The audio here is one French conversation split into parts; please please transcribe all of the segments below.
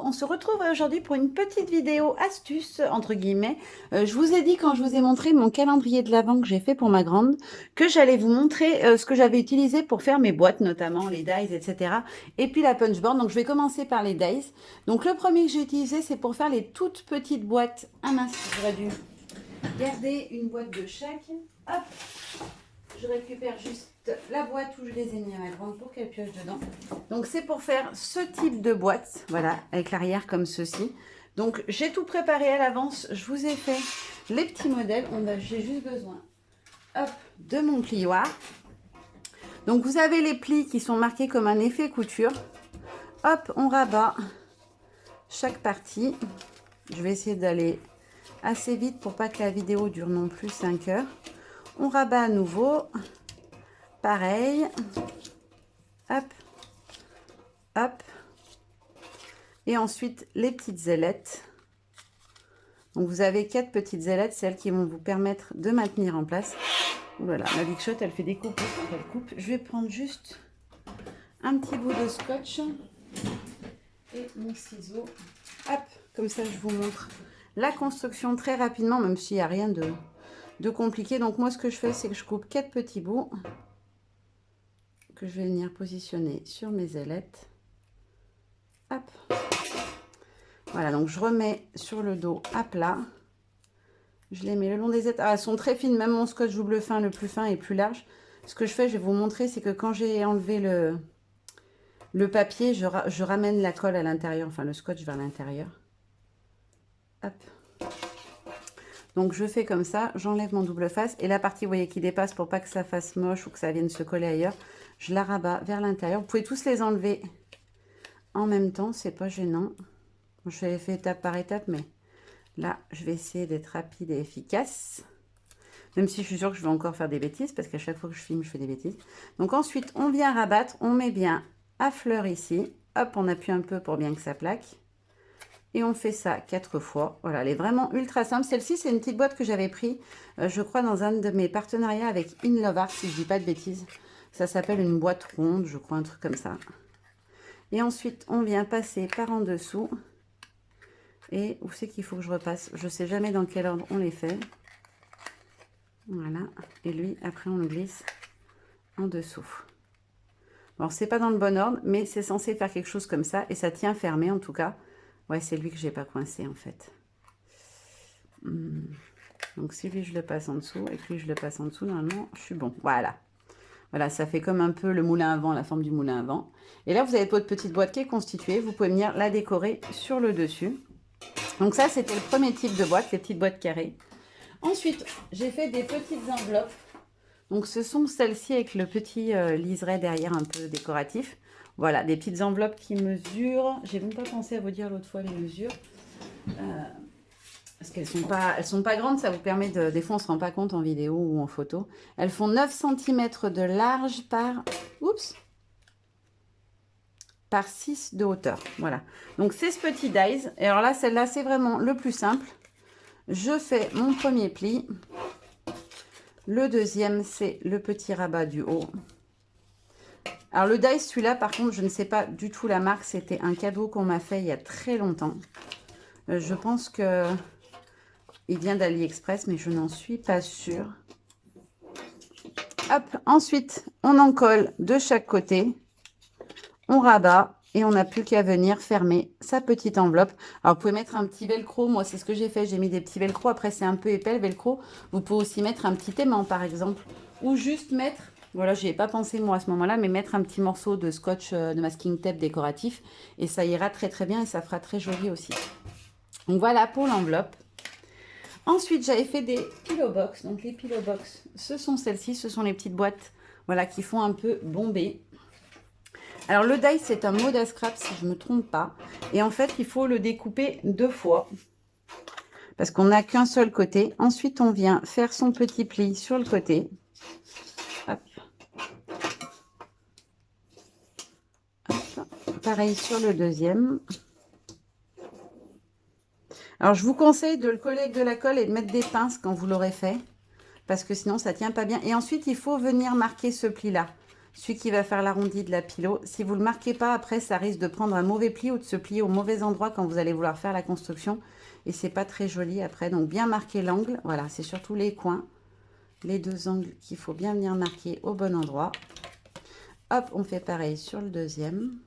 on se retrouve aujourd'hui pour une petite vidéo astuce, entre guillemets. Je vous ai dit quand je vous ai montré mon calendrier de l'Avent que j'ai fait pour ma grande, que j'allais vous montrer ce que j'avais utilisé pour faire mes boîtes, notamment les dies, etc. Et puis la punchboard. Donc je vais commencer par les dies. Donc le premier que j'ai utilisé, c'est pour faire les toutes petites boîtes. Ah mince, j'aurais dû garder une boîte de chaque. Hop, je récupère juste la boîte où je les ai mis à ma grande pour qu'elle pioche dedans. Donc c'est pour faire ce type de boîte, voilà, avec l'arrière comme ceci. Donc j'ai tout préparé à l'avance, je vous ai fait les petits modèles. J'ai juste besoin, hop, de mon plioir. Donc vous avez les plis qui sont marqués comme un effet couture. Hop, on rabat chaque partie. Je vais essayer d'aller assez vite pour pas que la vidéo dure non plus 5 heures. On rabat à nouveau. Pareil, hop, hop, et ensuite les petites ailettes. Donc vous avez 4 petites ailettes, celles qui vont vous permettre de maintenir en place. Voilà, ma Big Shot, elle fait des coupes quand elle coupe. Je vais prendre juste un petit bout de scotch et mon ciseau. Hop, comme ça je vous montre la construction très rapidement, même s'il n'y a rien de compliqué. Donc moi ce que je fais, c'est que je coupe 4 petits bouts que je vais venir positionner sur mes ailettes. Hop. Voilà, donc je remets sur le dos à plat. Je les mets le long des ailettes. Ah, elles sont très fines, même mon scotch double fin, le plus fin et plus large. Ce que je fais, je vais vous montrer, c'est que quand j'ai enlevé le papier, je ramène la colle à l'intérieur, enfin le scotch vers l'intérieur. Hop. Donc je fais comme ça, j'enlève mon double face et la partie, vous voyez, qui dépasse pour pas que ça fasse moche ou que ça vienne se coller ailleurs, je la rabats vers l'intérieur. Vous pouvez tous les enlever en même temps, c'est pas gênant. Je l'ai fait étape par étape, mais là, je vais essayer d'être rapide et efficace. Même si je suis sûre que je vais encore faire des bêtises, parce qu'à chaque fois que je filme, je fais des bêtises. Donc ensuite, on vient rabattre, on met bien à fleur ici. Hop, on appuie un peu pour bien que ça plaque. Et on fait ça 4 fois. Voilà, elle est vraiment ultra simple. Celle-ci, c'est une petite boîte que j'avais pris, je crois, dans un de mes partenariats avec In Love Art, si je ne dis pas de bêtises. Ça s'appelle une boîte ronde, je crois, un truc comme ça. Et ensuite, on vient passer par en dessous. Et où c'est qu'il faut que je repasse? Je ne sais jamais dans quel ordre on les fait. Voilà. Et lui, après, on le glisse en dessous. Alors, c'est pas dans le bon ordre, mais c'est censé faire quelque chose comme ça. Et ça tient fermé, en tout cas. Ouais, c'est lui que j'ai pas coincé, en fait. Donc, si lui, je le passe en dessous, et que lui, je le passe en dessous, normalement, je suis bon. Voilà. Voilà, ça fait comme un peu le moulin à vent, la forme du moulin à vent. Et là, vous avez votre petite boîte qui est constituée. Vous pouvez venir la décorer sur le dessus. Donc ça, c'était le premier type de boîte, les petites boîtes carrées. Ensuite, j'ai fait des petites enveloppes. Donc ce sont celles-ci avec le petit liseré derrière un peu décoratif. Voilà, des petites enveloppes qui mesurent. J'ai même pas pensé à vous dire l'autre fois les mesures. Parce qu'elles sont pas grandes, ça vous permet de... Des fois, on ne se rend pas compte en vidéo ou en photo. Elles font 9 cm de large par... Oups, par 6 de hauteur. Voilà. Donc, c'est ce petit dies. Et alors là, celle-là, c'est vraiment le plus simple. Je fais mon premier pli. Le deuxième, c'est le petit rabat du haut. Alors, le dies, celui-là, par contre, je ne sais pas du tout la marque. C'était un cadeau qu'on m'a fait il y a très longtemps. Je pense que il vient d'AliExpress, mais je n'en suis pas sûre. Hop, ensuite, on en colle de chaque côté. On rabat et on n'a plus qu'à venir fermer sa petite enveloppe. Alors, vous pouvez mettre un petit velcro. Moi, c'est ce que j'ai fait. J'ai mis des petits velcro. Après, c'est un peu épais le velcro. Vous pouvez aussi mettre un petit aimant, par exemple. Ou juste mettre, voilà, je n'y ai pas pensé moi à ce moment-là, mais mettre un petit morceau de scotch, de masking tape décoratif. Et ça ira très très bien et ça fera très joli aussi. Donc, voilà pour l'enveloppe. Ensuite, j'avais fait des pillow box. Donc, les pillow box, ce sont celles-ci. Ce sont les petites boîtes, voilà, qui font un peu bomber. Alors, le die, c'est un mode à scrap, si je ne me trompe pas. Et en fait, il faut le découper 2 fois. Parce qu'on n'a qu'un seul côté. Ensuite, on vient faire son petit pli sur le côté. Hop. Hop. Pareil sur le deuxième. Alors, je vous conseille de le coller avec de la colle et de mettre des pinces quand vous l'aurez fait. Parce que sinon, ça ne tient pas bien. Et ensuite, il faut venir marquer ce pli-là. celui qui va faire l'arrondi de la pilo. Si vous ne le marquez pas, après, ça risque de prendre un mauvais pli ou de se plier au mauvais endroit quand vous allez vouloir faire la construction. Et c'est pas très joli après. Donc, bien marquer l'angle. Voilà, c'est surtout les coins, les deux angles qu'il faut bien venir marquer au bon endroit. Hop, on fait pareil sur le deuxième.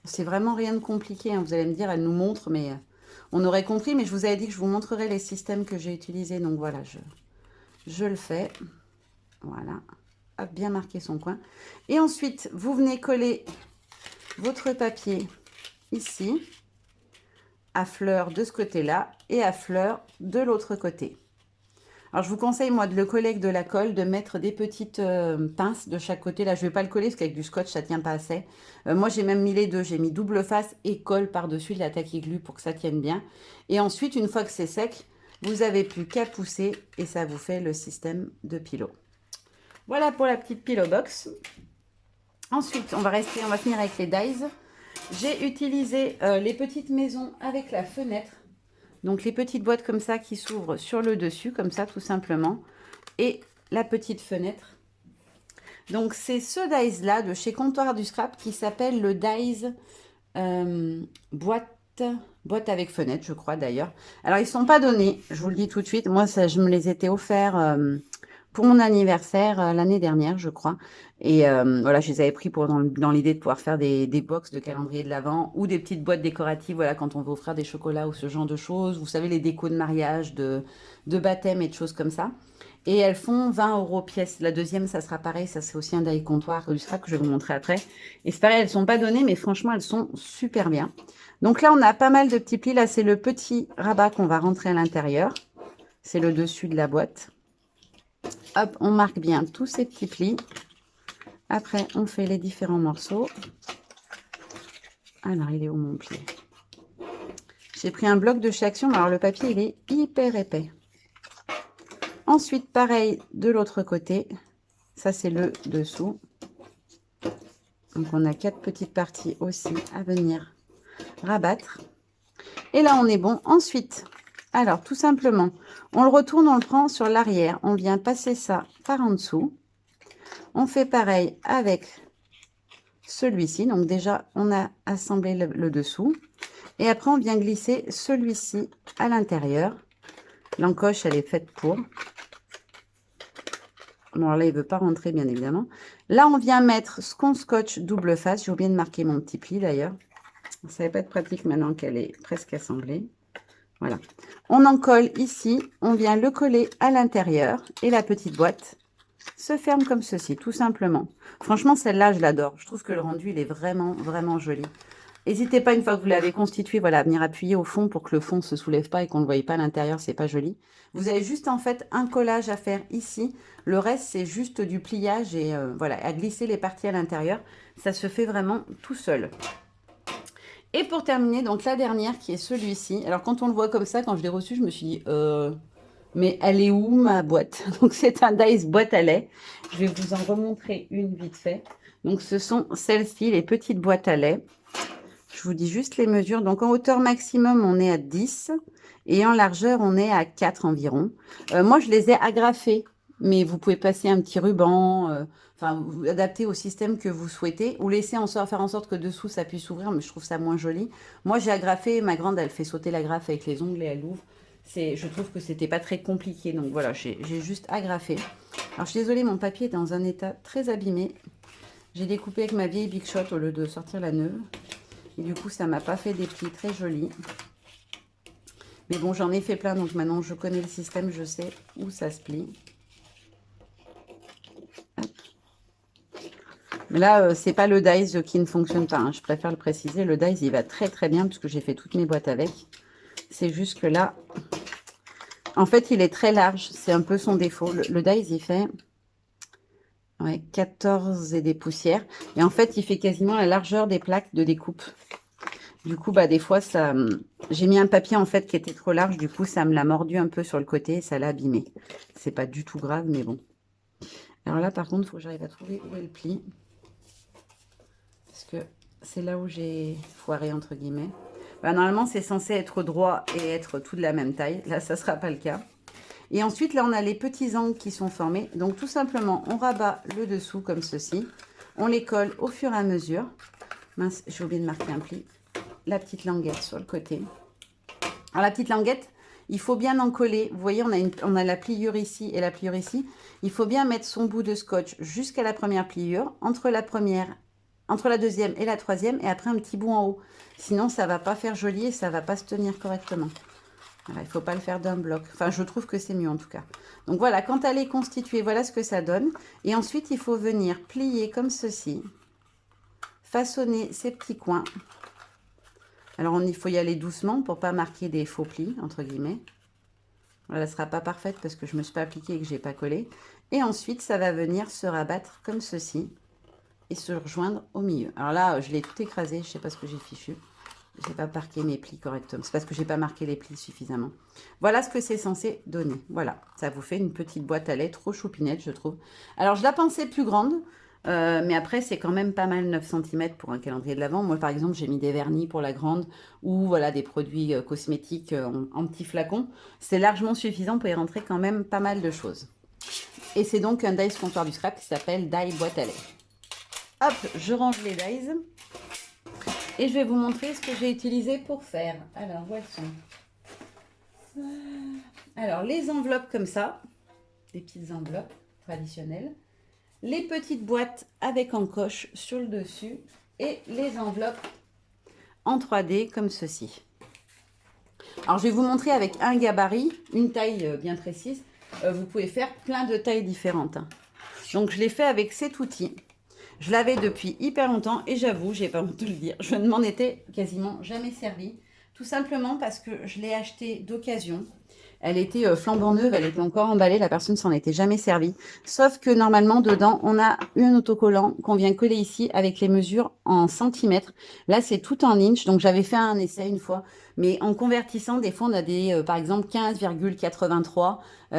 C'est vraiment rien de compliqué, hein. Vous allez me dire, elle nous montre, mais on aurait compris. Mais je vous avais dit que je vous montrerai les systèmes que j'ai utilisés. Donc voilà, je le fais. Voilà. Hop, bien marquer son coin. Et ensuite, vous venez coller votre papier ici, à fleur de ce côté-là et à fleur de l'autre côté. Alors, je vous conseille, moi, de le coller avec de la colle, de mettre des petites pinces de chaque côté. Là, je ne vais pas le coller parce qu'avec du scotch, ça ne tient pas assez. Moi, j'ai même mis les deux. J'ai mis double face et colle par-dessus de la tacky glue pour que ça tienne bien. Et ensuite, une fois que c'est sec, vous n'avez plus qu'à pousser et ça vous fait le système de pilo. Voilà pour la petite pilo box. Ensuite, on va finir avec les dies. J'ai utilisé les petites maisons avec la fenêtre. Donc, les petites boîtes comme ça qui s'ouvrent sur le dessus, comme ça, tout simplement. Et la petite fenêtre. Donc, c'est ce dies-là de chez Comptoir du Scrap qui s'appelle le dies boîte avec fenêtre, je crois d'ailleurs. Alors, ils ne sont pas donnés, je vous le dis tout de suite. Moi, ça, je me les étais offerts pour mon anniversaire l'année dernière, je crois. Et voilà, je les avais pris dans l'idée de pouvoir faire des box de calendrier de l'Avent ou des petites boîtes décoratives, voilà, quand on veut offrir des chocolats ou ce genre de choses. Vous savez, les décos de mariage, de baptême et de choses comme ça. Et elles font 20 € pièce. La deuxième, ça sera pareil. Ça, c'est aussi un die comptoir du Scrap que je vais vous montrer après. Et c'est pareil, elles ne sont pas données, mais franchement, elles sont super bien. Donc là, on a pas mal de petits plis. Là, c'est le petit rabat qu'on va rentrer à l'intérieur. C'est le dessus de la boîte. Hop, on marque bien tous ces petits plis. Après, on fait les différents morceaux. Alors, il est où mon pli? J'ai pris un bloc de chez Action. Alors, le papier, il est hyper épais. Ensuite, pareil de l'autre côté. Ça, c'est le dessous. Donc, on a 4 petites parties aussi à venir rabattre. Et là, on est bon. Ensuite, alors, tout simplement, on le retourne, on le prend sur l'arrière. On vient passer ça par en dessous. On fait pareil avec celui-ci. Donc, déjà, on a assemblé le dessous. Et après, on vient glisser celui-ci à l'intérieur. L'encoche, elle est faite pour. Bon, alors là, il ne veut pas rentrer, bien évidemment. Là, on vient mettre ce qu'on scotch double face. J'ai oublié de marquer mon petit pli, d'ailleurs. Ça va pas être pratique maintenant qu'elle est presque assemblée. Voilà. On en colle ici. On vient le coller à l'intérieur. Et la petite boîte se ferme comme ceci, tout simplement. Franchement, celle-là, je l'adore. Je trouve que le rendu, il est vraiment, vraiment joli. N'hésitez pas, une fois que vous l'avez constitué, voilà, à venir appuyer au fond pour que le fond ne se soulève pas et qu'on ne le voie pas à l'intérieur, c'est pas joli. Vous avez juste en fait un collage à faire ici. Le reste, c'est juste du pliage et voilà, à glisser les parties à l'intérieur. Ça se fait vraiment tout seul. Et pour terminer, donc la dernière qui est celui-ci. Alors quand on le voit comme ça, quand je l'ai reçu, je me suis dit, mais elle est où ma boîte? Donc c'est un dies boîte à lait. Je vais vous en remontrer une vite fait. Donc ce sont celles-ci, les petites boîtes à lait. Je vous dis juste les mesures. Donc, en hauteur maximum, on est à 10. Et en largeur, on est à 4 environ. Moi, je les ai agrafées. Mais vous pouvez passer un petit ruban. Enfin, vous adapter au système que vous souhaitez. Ou laisser faire en sorte que dessous, ça puisse s'ouvrir. Mais je trouve ça moins joli. Moi, j'ai agrafé. Ma grande, elle fait sauter la graffe avec les ongles et elle ouvre. Je trouve que c'était pas très compliqué. Donc, voilà, j'ai juste agrafé. Alors, je suis désolée, mon papier est dans un état très abîmé. J'ai découpé avec ma vieille Big Shot au lieu de sortir la neuve. Et du coup, ça m'a pas fait des plis très jolis. Mais bon, j'en ai fait plein, donc maintenant, je connais le système, je sais où ça se plie. Hop. Mais là, c'est pas le dies qui ne fonctionne pas, hein. Je préfère le préciser. Le dies, il va très très bien, puisque j'ai fait toutes mes boîtes avec. C'est juste que là, en fait, il est très large. C'est un peu son défaut. Le dies, il fait 14 et des poussières. Et en fait, il fait quasiment la largeur des plaques de découpe. Du coup, bah, des fois, j'ai mis un papier en fait qui était trop large. Du coup, ça me l'a mordu un peu sur le côté et ça l'a abîmé. C'est pas du tout grave, mais bon. Alors là, par contre, il faut que j'arrive à trouver où est le pli. Parce que c'est là où j'ai foiré, entre guillemets. Bah, normalement, c'est censé être droit et être tout de la même taille. Là, ça ne sera pas le cas. Et ensuite, là, on a les petits angles qui sont formés. Donc, tout simplement, on rabat le dessous comme ceci. On les colle au fur et à mesure. Mince, j'ai oublié de marquer un pli. La petite languette sur le côté. Alors, la petite languette, il faut bien en coller. Vous voyez, on a la pliure ici et la pliure ici. Il faut bien mettre son bout de scotch jusqu'à la première pliure, entre la deuxième et la troisième, et après un petit bout en haut. Sinon, ça ne va pas faire joli et ça ne va pas se tenir correctement. Voilà, il ne faut pas le faire d'un bloc. Enfin, je trouve que c'est mieux en tout cas. Donc voilà, quand elle est constituée, voilà ce que ça donne. Et ensuite, il faut venir plier comme ceci. Façonner ces petits coins. Alors, il faut y aller doucement pour ne pas marquer des faux plis, entre guillemets. Voilà, elle ne sera pas parfaite parce que je ne me suis pas appliquée et que je n'ai pas collé. Et ensuite, ça va venir se rabattre comme ceci et se rejoindre au milieu. Alors là, je l'ai tout écrasé, je ne sais pas ce que j'ai fichu. Je n'ai pas marqué mes plis correctement. C'est parce que je n'ai pas marqué les plis suffisamment. Voilà ce que c'est censé donner. Voilà, ça vous fait une petite boîte à lait trop choupinette, je trouve. Alors, je la pensais plus grande, mais après, c'est quand même pas mal 9 cm pour un calendrier de l'Avent. Moi, par exemple, j'ai mis des vernis pour la grande ou voilà, des produits cosmétiques en petits flacons. C'est largement suffisant pour y rentrer quand même pas mal de choses. Et c'est donc un dies comptoir du scrap qui s'appelle Die boîte à lait. Hop, je range les dies. Et je vais vous montrer ce que j'ai utilisé pour faire. Alors, où elles sont? Alors, les enveloppes comme ça. Des petites enveloppes traditionnelles. Les petites boîtes avec encoche sur le dessus. Et les enveloppes en 3D comme ceci. Alors, je vais vous montrer avec un gabarit, une taille bien précise. Vous pouvez faire plein de tailles différentes. Donc, je l'ai fait avec cet outil. Je l'avais depuis hyper longtemps et j'avoue, j'ai pas honte de le dire, je ne m'en étais quasiment jamais servi. Tout simplement parce que je l'ai acheté d'occasion. Elle était flambant neuve, elle était encore emballée, la personne s'en était jamais servie. Sauf que normalement, dedans, on a un autocollant qu'on vient coller ici avec les mesures en centimètres. Là, c'est tout en inch, donc j'avais fait un essai une fois. Mais en convertissant, des fois, on a des, par exemple, 15,83.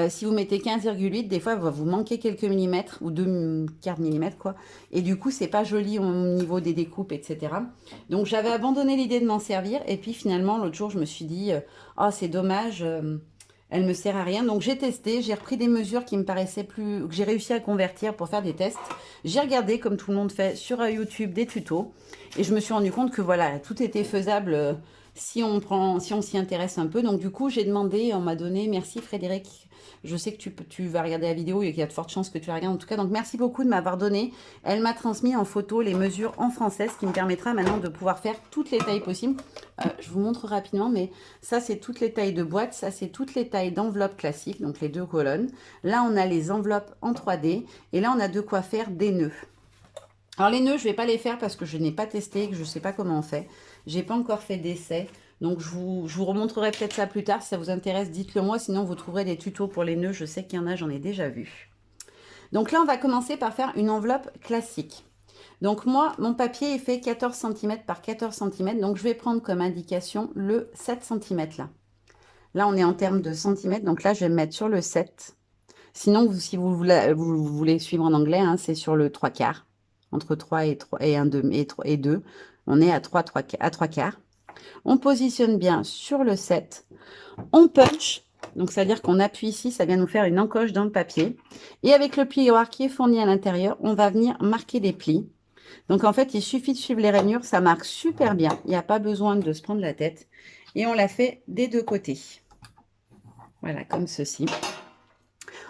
Si vous mettez 15,8, des fois, il va vous manquer quelques millimètres ou 2 quarts de millimètre, quoi. Et du coup, c'est pas joli au niveau des découpes, etc. Donc, j'avais abandonné l'idée de m'en servir. Et puis, finalement, l'autre jour, je me suis dit, oh, c'est dommage, elle me sert à rien. Donc, j'ai testé, j'ai repris des mesures qui me paraissaient que j'ai réussi à convertir pour faire des tests. J'ai regardé, comme tout le monde fait, sur YouTube des tutos. Et je me suis rendu compte que, voilà, tout était faisable si on s'y intéresse un peu. Donc du coup, j'ai demandé, on m'a donné, merci Frédéric, je sais que tu vas regarder la vidéo et qu'il y a de fortes chances que tu la regardes en tout cas. Donc merci beaucoup de m'avoir donné. Elle m'a transmis en photo les mesures en français, ce qui me permettra maintenant de pouvoir faire toutes les tailles possibles. Je vous montre rapidement, mais ça c'est toutes les tailles de boîte, ça c'est toutes les tailles d'enveloppes classiques, donc les 2 colonnes. Là on a les enveloppes en 3D et là on a de quoi faire des nœuds. Alors les nœuds, je ne vais pas les faire parce que je n'ai pas testé, que je ne sais pas comment on fait. J'ai pas encore fait d'essai. Donc je vous remontrerai peut-être ça plus tard. Si ça vous intéresse, dites-le moi. Sinon, vous trouverez des tutos pour les nœuds. Je sais qu'il y en a, j'en ai déjà vu. Donc là, on va commencer par faire une enveloppe classique. Donc moi, mon papier est fait 14 cm par 14 cm. Donc je vais prendre comme indication le 7 cm là. Là, on est en termes de centimètres. Donc là, je vais me mettre sur le 7. Sinon, si vous voulez suivre en anglais, hein, c'est sur le 3 quarts. Entre 3 et 2. On est à 3 quarts. On positionne bien sur le 7. On punch. Donc, c'est-à-dire qu'on appuie ici, ça vient nous faire une encoche dans le papier. Et avec le plioir qui est fourni à l'intérieur, on va venir marquer des plis. Donc, en fait, il suffit de suivre les rainures. Ça marque super bien. Il n'y a pas besoin de se prendre la tête. Et on l'a fait des 2 côtés. Voilà, comme ceci.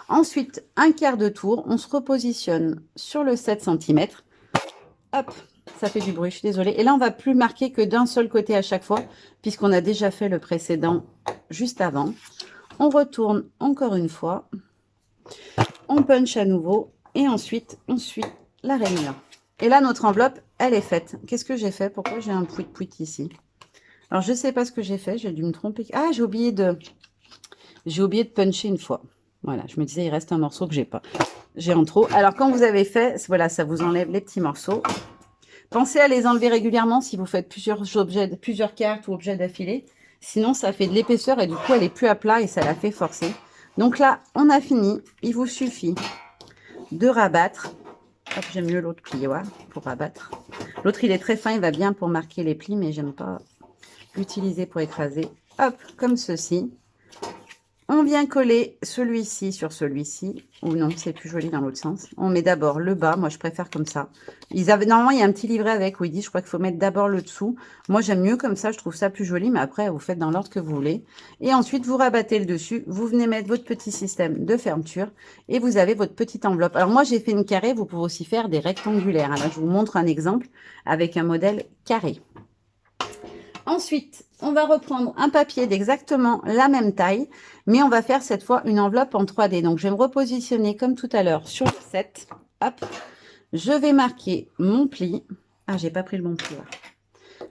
Ensuite, un quart de tour, on se repositionne sur le 7 cm. Hop, ça fait du bruit, je suis désolée. Et là, on va plus marquer que d'un seul côté à chaque fois, puisqu'on a déjà fait le précédent juste avant. On retourne encore une fois. On punch à nouveau. Et ensuite, on suit la rainure. Et là, notre enveloppe, elle est faite. Qu'est-ce que j'ai fait? Pourquoi j'ai un pouit ici? Alors, je ne sais pas ce que j'ai fait. J'ai dû me tromper. Ah, j'ai oublié de puncher une fois. Voilà, je me disais, il reste un morceau que j'ai pas. J'ai en trop. Alors, quand vous avez fait, voilà, ça vous enlève les petits morceaux. Pensez à les enlever régulièrement si vous faites plusieurs cartes ou objets d'affilée. Sinon, ça fait de l'épaisseur et du coup, elle est plus à plat et ça la fait forcer. Donc là, on a fini. Il vous suffit de rabattre. Hop, j'aime mieux l'autre plioir pour rabattre. L'autre, il est très fin, il va bien pour marquer les plis, mais j'aime pas l'utiliser pour écraser. Hop, comme ceci. On vient coller celui-ci sur celui-ci. Ou non, c'est plus joli dans l'autre sens. On met d'abord le bas. Moi, je préfère comme ça. Normalement, il y a un petit livret avec où il dit, je crois qu'il faut mettre d'abord le dessous. Moi, j'aime mieux comme ça. Je trouve ça plus joli. Mais après, vous faites dans l'ordre que vous voulez. Et ensuite, vous rabattez le dessus. Vous venez mettre votre petit système de fermeture. Et vous avez votre petite enveloppe. Alors, moi, j'ai fait une carrée. Vous pouvez aussi faire des rectangulaires. Alors, je vous montre un exemple avec un modèle carré. Ensuite, on va reprendre un papier d'exactement la même taille, mais on va faire cette fois une enveloppe en 3D. Donc, je vais me repositionner comme tout à l'heure sur le 7. Hop, je vais marquer mon pli. Ah, j'ai pas pris le bon pli là.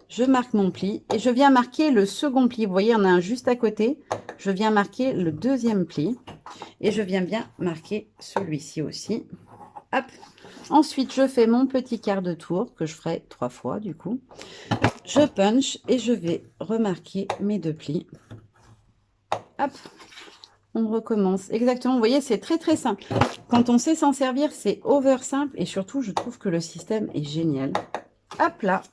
Je marque mon pli et je viens marquer le second pli. Vous voyez, il y en a un juste à côté. Je viens marquer le deuxième pli et je viens bien marquer celui-ci aussi. Hop. Ensuite, je fais mon petit quart de tour que je ferai 3 fois du coup. Je punch et je vais remarquer mes 2 plis. Hop, on recommence. Exactement, vous voyez, c'est très très simple. Quand on sait s'en servir, c'est over simple et surtout, je trouve que le système est génial. Hop là.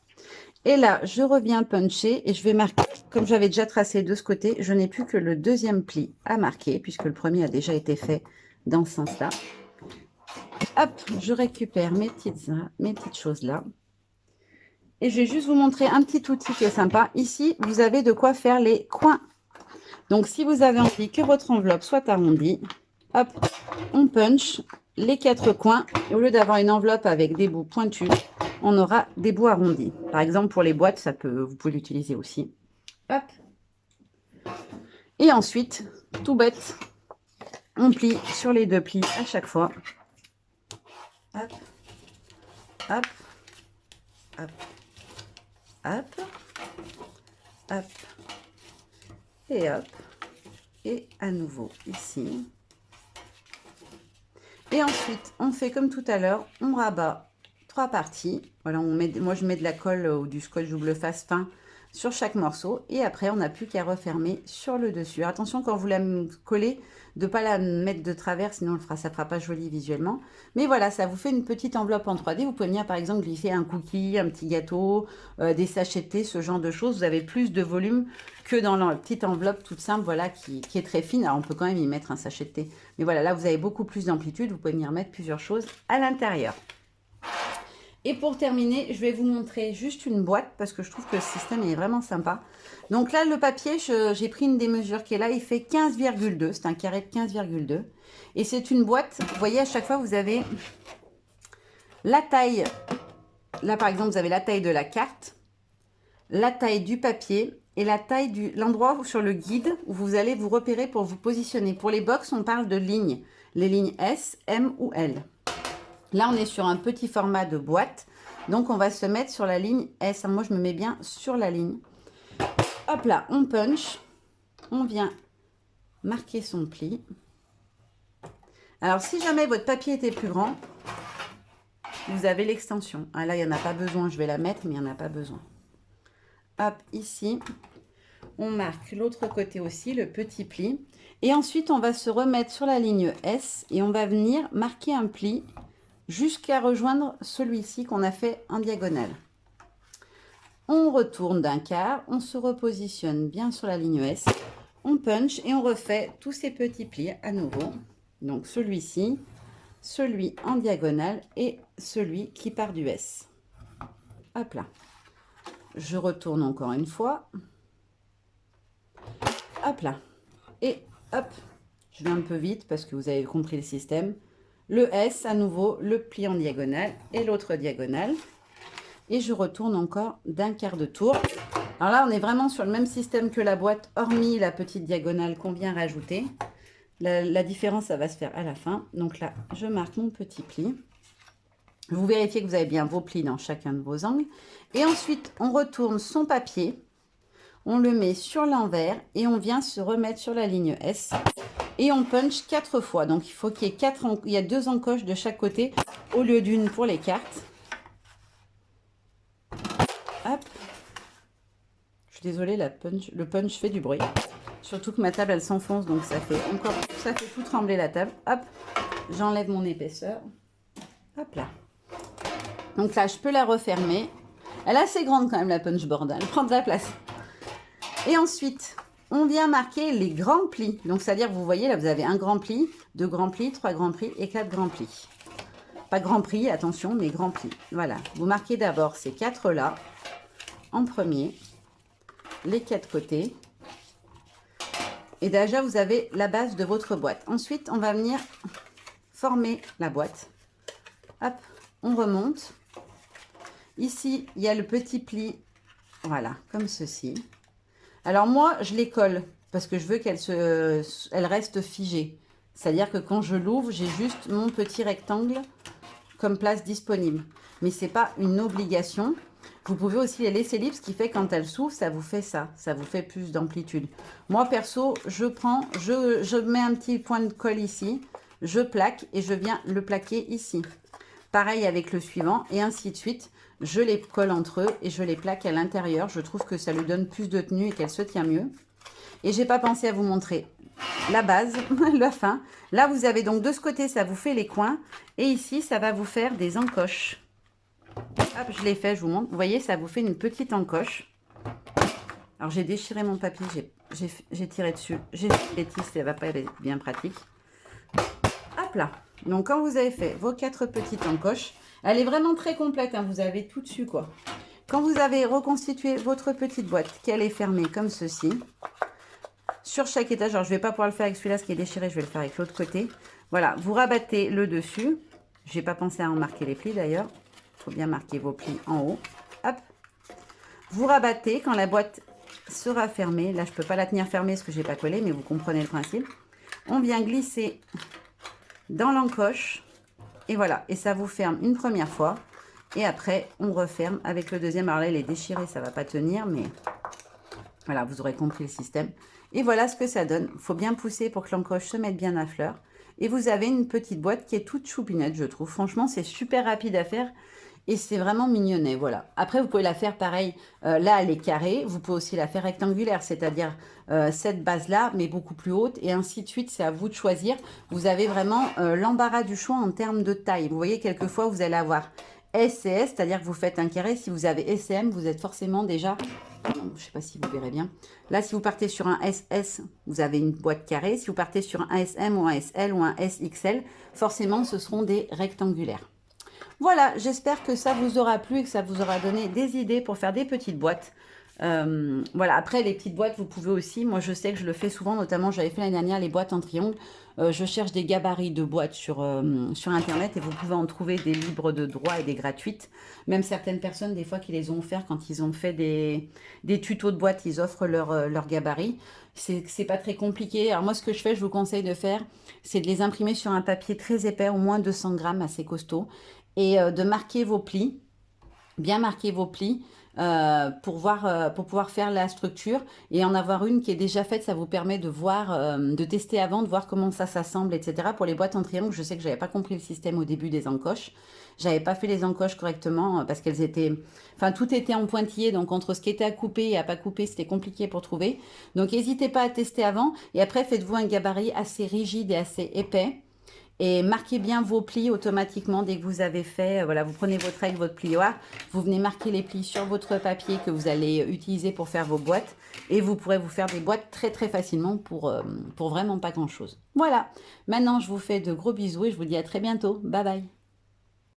Et là, je reviens puncher et je vais marquer, comme j'avais déjà tracé de ce côté, je n'ai plus que le deuxième pli à marquer puisque le premier a déjà été fait dans ce sens-là. Hop, je récupère mes petites choses là. Et je vais juste vous montrer un petit outil qui est sympa. Ici, vous avez de quoi faire les coins. Donc, si vous avez envie que votre enveloppe soit arrondie, hop, on punch les 4 coins. Et au lieu d'avoir une enveloppe avec des bouts pointus, on aura des bouts arrondis. Par exemple, pour les boîtes, vous pouvez l'utiliser aussi. Hop. Et ensuite, tout bête, on plie sur les 2 plis à chaque fois. Hop, hop, hop. Hop, hop, et hop, et à nouveau ici. Et ensuite, on fait comme tout à l'heure, on rabat 3 parties. Voilà, moi je mets de la colle ou du scotch double face fin sur chaque morceau. Et après, on n'a plus qu'à refermer sur le dessus. Alors, attention quand vous la collez, de ne pas la mettre de travers, sinon ça ne fera pas joli visuellement. Mais voilà, ça vous fait une petite enveloppe en 3D. Vous pouvez venir par exemple glisser un cookie, un petit gâteau, des sachets de thé, ce genre de choses. Vous avez plus de volume que dans la petite enveloppe toute simple, voilà, qui est très fine. Alors, on peut quand même y mettre un sachet de thé. Mais voilà, là, vous avez beaucoup plus d'amplitude. Vous pouvez venir mettre plusieurs choses à l'intérieur. Et pour terminer, je vais vous montrer juste une boîte parce que je trouve que le système est vraiment sympa. Donc là, le papier, j'ai pris une des mesures qui est là. Il fait 15,2. C'est un carré de 15,2. Et c'est une boîte. Vous voyez, à chaque fois, vous avez la taille. Là, par exemple, vous avez la taille de la carte, la taille du papier et la taille l'endroit sur le guide où vous allez vous repérer pour vous positionner. Pour les box, on parle de lignes. Les lignes S, M ou L. Là, on est sur un petit format de boîte. Donc, on va se mettre sur la ligne S. Moi, je me mets bien sur la ligne. Hop là, on punch. On vient marquer son pli. Alors, si jamais votre papier était plus grand, vous avez l'extension. Ah, là, il n'y en a pas besoin. Je vais la mettre, mais il n'y en a pas besoin. Hop, ici, on marque l'autre côté aussi, le petit pli. Et ensuite, on va se remettre sur la ligne S et on va venir marquer un pli jusqu'à rejoindre celui-ci qu'on a fait en diagonale. On retourne d'un quart, on se repositionne bien sur la ligne S, on punch et on refait tous ces petits plis à nouveau. Donc celui-ci, celui en diagonale et celui qui part du S. Hop là. Je retourne encore une fois. Hop là. Et hop, je vais un peu vite parce que vous avez compris le système. Le S à nouveau, le pli en diagonale et l'autre diagonale. Et je retourne encore d'un quart de tour. Alors là, on est vraiment sur le même système que la boîte, hormis la petite diagonale qu'on vient rajouter. La différence, ça va se faire à la fin. Donc là, je marque mon petit pli. Vous vérifiez que vous avez bien vos plis dans chacun de vos angles. Et ensuite, on retourne son papier. On le met sur l'envers et on vient se remettre sur la ligne S. Et on punch 4 fois. Donc, il faut qu'il y ait il y a 2 encoches de chaque côté au lieu d'une pour les cartes. Hop. Je suis désolée, le punch fait du bruit. Surtout que ma table, elle s'enfonce. Donc, ça fait tout trembler la table. Hop. J'enlève mon épaisseur. Hop là. Donc là, je peux la refermer. Elle est assez grande quand même, la punch board. Elle prend de la place. Et ensuite, on vient marquer les grands plis. Donc, c'est-à-dire, vous voyez, là, vous avez un grand pli, 2 grands plis, 3 grands plis et 4 grands plis. Pas grand pli, attention, mais grand pli. Voilà, vous marquez d'abord ces 4-là en premier, les 4 côtés. Et déjà, vous avez la base de votre boîte. Ensuite, on va venir former la boîte. Hop, on remonte. Ici, il y a le petit pli, voilà, comme ceci. Alors moi, je les colle parce que je veux qu'elle reste figée. C'est-à-dire que quand je l'ouvre, j'ai juste mon petit rectangle comme place disponible. Mais ce n'est pas une obligation. Vous pouvez aussi les laisser libres, ce qui fait quand elles s'ouvrent, ça vous fait ça. Ça vous fait plus d'amplitude. Moi, perso, je mets un petit point de colle ici. Je plaque et je viens le plaquer ici. Pareil avec le suivant et ainsi de suite. Je les colle entre eux et je les plaque à l'intérieur. Je trouve que ça lui donne plus de tenue et qu'elle se tient mieux. Et j'ai pas pensé à vous montrer la base, la fin. Là, vous avez donc de ce côté, ça vous fait les coins. Et ici, ça va vous faire des encoches. Hop, je l'ai fait, je vous montre. Vous voyez, ça vous fait une petite encoche. Alors, j'ai déchiré mon papier, j'ai tiré dessus. J'ai fait une bêtise, ça va pas être bien pratique. Hop là. Donc, quand vous avez fait vos 4 petites encoches, elle est vraiment très complète, hein, vous avez tout dessus, quoi. Quand vous avez reconstitué votre petite boîte, qu'elle est fermée comme ceci, sur chaque étage, alors je ne vais pas pouvoir le faire avec celui-là, ce qui est déchiré, je vais le faire avec l'autre côté. Voilà, vous rabattez le dessus. Je n'ai pas pensé à en marquer les plis d'ailleurs. Il faut bien marquer vos plis en haut. Hop. Vous rabattez quand la boîte sera fermée. Là, je ne peux pas la tenir fermée parce que je n'ai pas collé, mais vous comprenez le principe. On vient glisser dans l'encoche. Et voilà, et ça vous ferme une première fois. Et après, on referme avec le deuxième. Alors là, il est déchiré, ça ne va pas tenir, mais voilà, vous aurez compris le système. Et voilà ce que ça donne. Il faut bien pousser pour que l'encoche se mette bien à fleur. Et vous avez une petite boîte qui est toute choupinette, je trouve. Franchement, c'est super rapide à faire. Et c'est vraiment mignonnet, voilà. Après, vous pouvez la faire pareil. Là, elle est carrée. Vous pouvez aussi la faire rectangulaire, c'est-à-dire cette base-là, mais beaucoup plus haute. Et ainsi de suite, c'est à vous de choisir. Vous avez vraiment l'embarras du choix en termes de taille. Vous voyez, quelquefois, vous allez avoir S et S, c'est-à-dire que vous faites un carré. Si vous avez S et M, vous êtes forcément déjà... Je ne sais pas si vous verrez bien. Là, si vous partez sur un SS, vous avez une boîte carrée. Si vous partez sur un SM ou un SL ou un SXL, forcément, ce seront des rectangulaires. Voilà, j'espère que ça vous aura plu et que ça vous aura donné des idées pour faire des petites boîtes. Voilà, après les petites boîtes, vous pouvez aussi, moi je sais que je le fais souvent, notamment j'avais fait l'année dernière les boîtes en triangle. Je cherche des gabarits de boîtes sur internet et vous pouvez en trouver des libres de droit et des gratuites. Même certaines personnes, des fois, qui les ont offerts quand ils ont fait des tutos de boîtes, ils offrent leur gabarit. C'est pas très compliqué. Alors moi, ce que je fais, je vous conseille de faire, c'est de les imprimer sur un papier très épais, au moins 200 grammes, assez costaud, et de marquer vos plis, bien marquer vos plis, pour pouvoir faire la structure et en avoir une qui est déjà faite. Ça vous permet de voir, de tester avant, de voir comment ça s'assemble, etc. Pour les boîtes en triangle, je sais que j'avais pas compris le système au début des encoches. J'avais pas fait les encoches correctement parce qu'elles étaient... Enfin, tout était en pointillé, donc entre ce qui était à couper et à pas couper, c'était compliqué pour trouver. Donc, n'hésitez pas à tester avant. Et après, faites-vous un gabarit assez rigide et assez épais. Et marquez bien vos plis automatiquement dès que vous avez fait. Voilà, vous prenez votre règle, votre plioir, vous venez marquer les plis sur votre papier que vous allez utiliser pour faire vos boîtes. Et vous pourrez vous faire des boîtes très très facilement pour vraiment pas grand chose. Voilà, maintenant je vous fais de gros bisous et je vous dis à très bientôt. Bye bye.